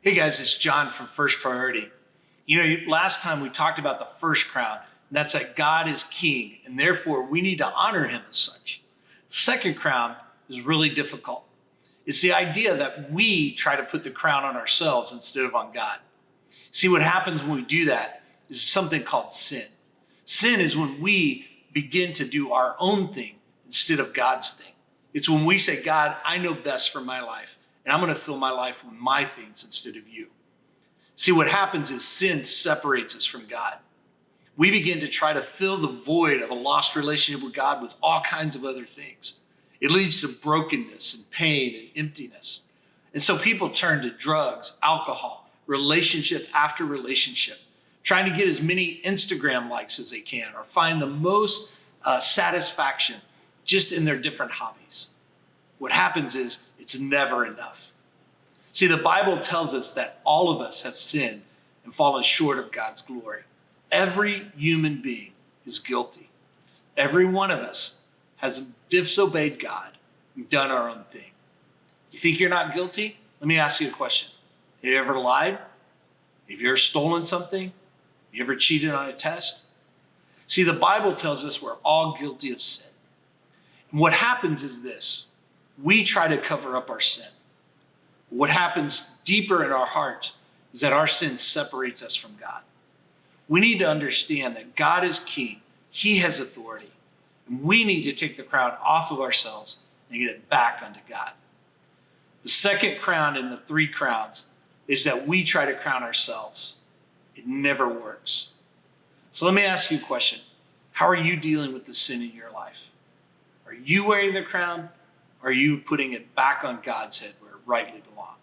Hey guys, it's John from First Priority. Last time we talked about the first crown, and that's that God is king, and therefore we need to honor him as such. The second crown is really difficult. It's the idea that we try to put the crown on ourselves instead of on God. See, what happens when we do that is something called sin. Sin is when we begin to do our own thing instead of God's thing. It's when we say, God, I know best for my life, and I'm going to fill my life with my things instead of you. See, what happens is sin separates us from God. We begin to try to fill the void of a lost relationship with God with all kinds of other things. It leads to brokenness and pain and emptiness. And so people turn to drugs, alcohol, relationship after relationship, trying to get as many Instagram likes as they can or find the most satisfaction just in their different hobbies. What happens is it's never enough. See, the Bible tells us that all of us have sinned and fallen short of God's glory. Every human being is guilty. Every one of us has disobeyed God and done our own thing. You think you're not guilty? Let me ask you a question. Have you ever lied? Have you ever stolen something? Have you ever cheated on a test? See, the Bible tells us we're all guilty of sin. And what happens is this. We try to cover up our sin. What happens deeper in our hearts is that our sin separates us from God. We need to understand that God is king. He has authority. And we need to take the crown off of ourselves and get it back unto God. The second crown in the three crowns is that we try to crown ourselves. It never works. So let me ask you a question. How are you dealing with the sin in your life? Are you wearing the crown? Or are you putting it back on God's head where it rightly belongs?